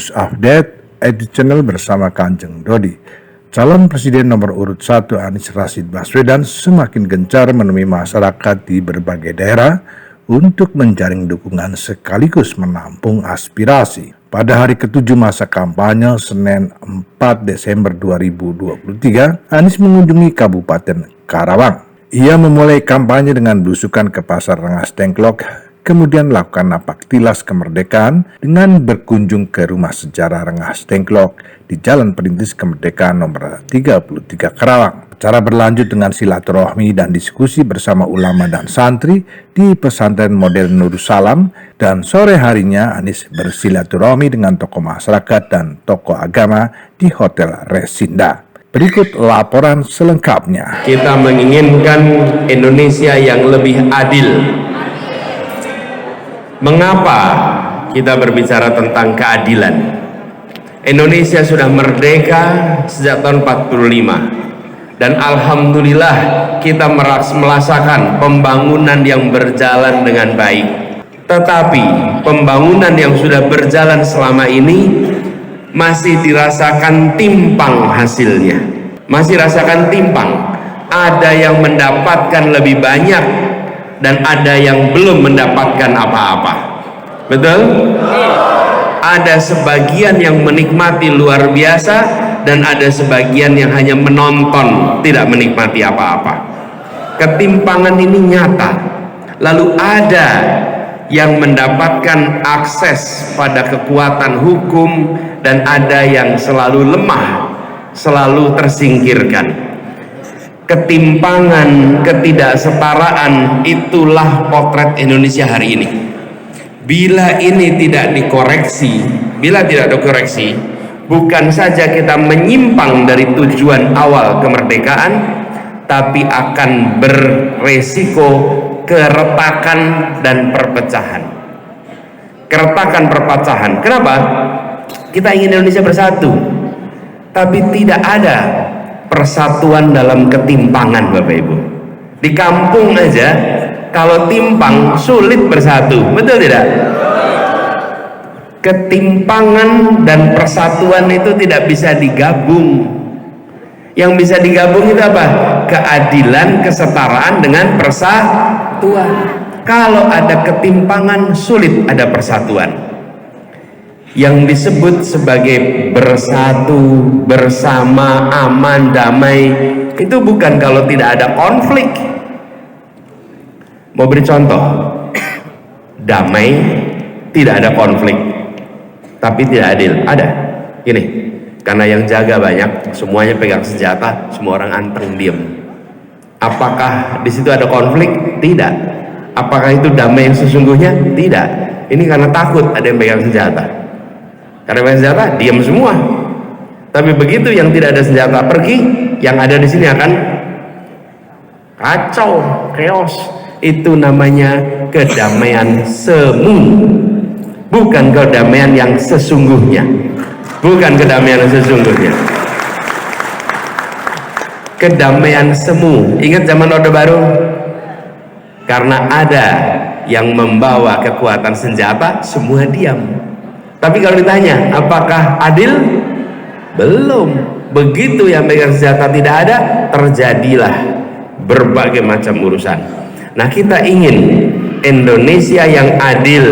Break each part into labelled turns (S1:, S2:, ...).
S1: News Update Editorial bersama Kanjeng Dodi. Calon Presiden nomor urut 1 Anies Rashid Baswedan semakin gencar menemui masyarakat di berbagai daerah untuk menjaring dukungan sekaligus menampung aspirasi. Pada hari ke-7 masa kampanye Senin 4 Desember 2023, Anies mengunjungi Kabupaten Karawang. Ia memulai kampanye dengan belusukan ke Pasar Rengas Dengklok, kemudian melakukan napak tilas kemerdekaan dengan berkunjung ke Rumah Sejarah Rengas Dengklok di Jalan Perintis Kemerdekaan nomor 33 Karawang. Acara berlanjut dengan silaturahmi dan diskusi bersama ulama dan santri di pesantren model Nursalam, dan sore harinya Anies bersilaturahmi dengan tokoh masyarakat dan tokoh agama di Hotel Resinda. Berikut laporan selengkapnya.
S2: Kita menginginkan Indonesia yang lebih adil. Mengapa kita berbicara tentang keadilan? Indonesia sudah merdeka sejak tahun 45 dan alhamdulillah kita merasakan pembangunan yang berjalan dengan baik. Tetapi pembangunan yang sudah berjalan selama ini masih dirasakan timpang hasilnya. Masih rasakan timpang. Ada yang mendapatkan lebih banyak dan ada yang belum mendapatkan apa-apa. Betul? Ada sebagian yang menikmati luar biasa dan ada sebagian yang hanya menonton, tidak menikmati apa-apa. Ketimpangan ini nyata. Lalu ada yang mendapatkan akses pada kekuatan hukum dan ada yang selalu lemah, selalu tersingkirkan. Ketimpangan, ketidaksetaraan, itulah potret Indonesia hari ini. Bila ini tidak dikoreksi, bukan saja kita menyimpang dari tujuan awal kemerdekaan, tapi akan beresiko keretakan dan perpecahan. Keretakan perpecahan. Kenapa? Kita ingin Indonesia bersatu, tapi tidak ada persatuan dalam ketimpangan, Bapak Ibu. Di kampung aja kalau timpang sulit bersatu, betul tidak? Ketimpangan dan persatuan itu tidak bisa digabung. Yang bisa digabung itu apa? Keadilan, kesetaraan dengan persatuan. Kalau ada ketimpangan, sulit ada persatuan. Yang disebut sebagai bersatu, bersama, aman, damai, itu bukan kalau tidak ada konflik. Mau beri contoh, damai, tidak ada konflik, tapi tidak adil. Ada, ini, karena yang jaga banyak, semuanya pegang senjata, semua orang anteng diem. Apakah di situ ada konflik? Tidak. Apakah itu damai yang sesungguhnya? Tidak. Ini karena takut ada yang pegang senjata. Karena pegang senjata, diam semua. Tapi begitu yang tidak ada senjata pergi, yang ada di sini akan kacau, chaos. Itu namanya kedamaian semu, bukan kedamaian yang sesungguhnya. Bukan kedamaian yang sesungguhnya. Kedamaian semu. Ingat zaman Orde Baru? Karena ada yang membawa kekuatan senjata, semua diam. Tapi kalau ditanya, apakah adil? Belum. Begitu yang pegang senjata tidak ada, terjadilah berbagai macam urusan. Nah, kita ingin Indonesia yang adil,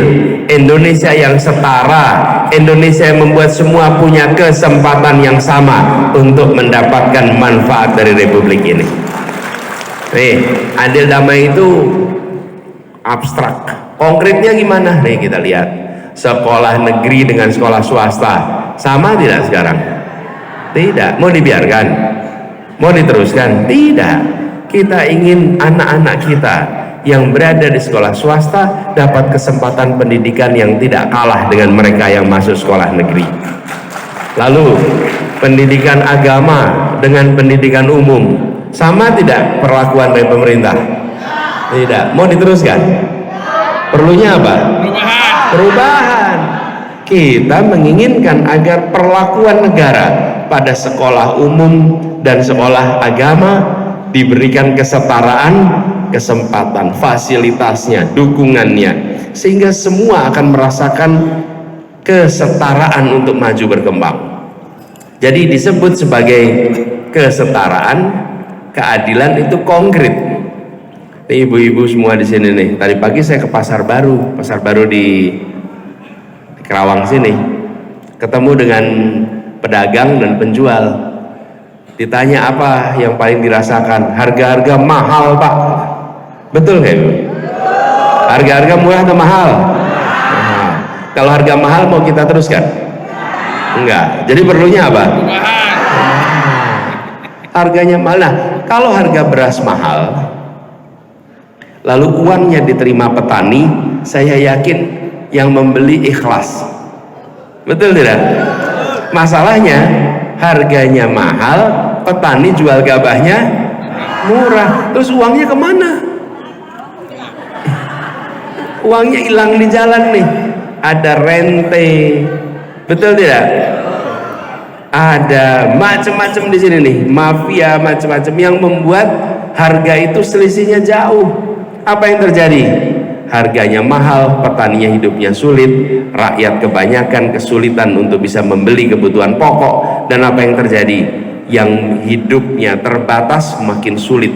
S2: Indonesia yang setara, Indonesia yang membuat semua punya kesempatan yang sama untuk mendapatkan manfaat dari Republik ini. Nih, adil damai itu abstrak. Konkretnya gimana? Nih, kita lihat. Sekolah negeri dengan sekolah swasta sama tidak sekarang? Tidak. Mau dibiarkan? Mau diteruskan? Tidak. Kita ingin anak-anak kita yang berada di sekolah swasta dapat kesempatan pendidikan yang tidak kalah dengan mereka yang masuk sekolah negeri. Lalu pendidikan agama dengan pendidikan umum sama tidak perlakuan dari pemerintah? Tidak. Mau diteruskan? Perlunya apa? Perubahan. Kita menginginkan agar perlakuan negara pada sekolah umum dan sekolah agama diberikan kesetaraan, kesempatan, fasilitasnya, dukungannya, sehingga semua akan merasakan kesetaraan untuk maju berkembang. Jadi disebut sebagai kesetaraan, keadilan itu konkret. Nih ibu-ibu semua di sini nih. Tadi pagi saya ke pasar baru di Kerawang sini. Ketemu dengan pedagang dan penjual. Ditanya apa yang paling dirasakan? Harga-harga mahal, Pak. Betul nggak Ibu? Harga-harga murah atau mahal? Mahal. Kalau harga mahal mau kita teruskan? Enggak. Jadi perlunya apa? Harganya mahal. Nah, kalau harga beras mahal, lalu uangnya diterima petani, saya yakin yang membeli ikhlas. Betul tidak? Masalahnya harganya mahal, petani jual gabahnya murah, terus uangnya kemana? Uangnya hilang di jalan nih. Ada rente, betul tidak? Ada macam-macam di sini nih, mafia macam-macam yang membuat harga itu selisihnya jauh. Apa yang terjadi? Harganya mahal, petaninya hidupnya sulit, rakyat kebanyakan kesulitan untuk bisa membeli kebutuhan pokok, dan apa yang terjadi? Yang hidupnya terbatas makin sulit.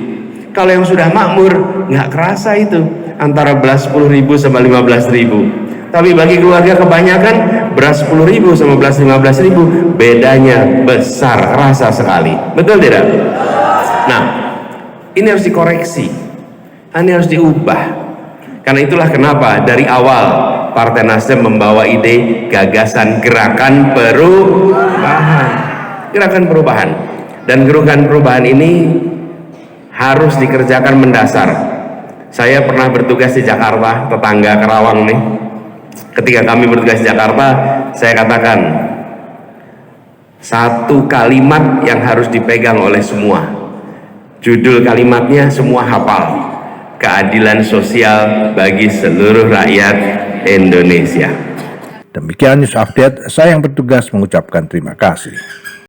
S2: Kalau yang sudah makmur nggak kerasa itu, antara beras 10.000 sama 15.000. Tapi bagi keluarga kebanyakan beras 10.000 sama beras 15.000 bedanya besar, rasa sekali. Betul tidak? Nah, ini harus dikoreksi, ini harus diubah. Karena itulah kenapa dari awal Partai Nasdem membawa ide gagasan gerakan perubahan. Gerakan perubahan. Dan gerakan perubahan ini harus dikerjakan mendasar. Saya pernah bertugas di Jakarta, tetangga Kerawang nih. Ketika kami bertugas di Jakarta, saya katakan satu kalimat yang harus dipegang oleh semua. Judul kalimatnya semua hafal. Keadilan sosial bagi seluruh rakyat Indonesia.
S1: Demikian news update, saya yang bertugas mengucapkan terima kasih.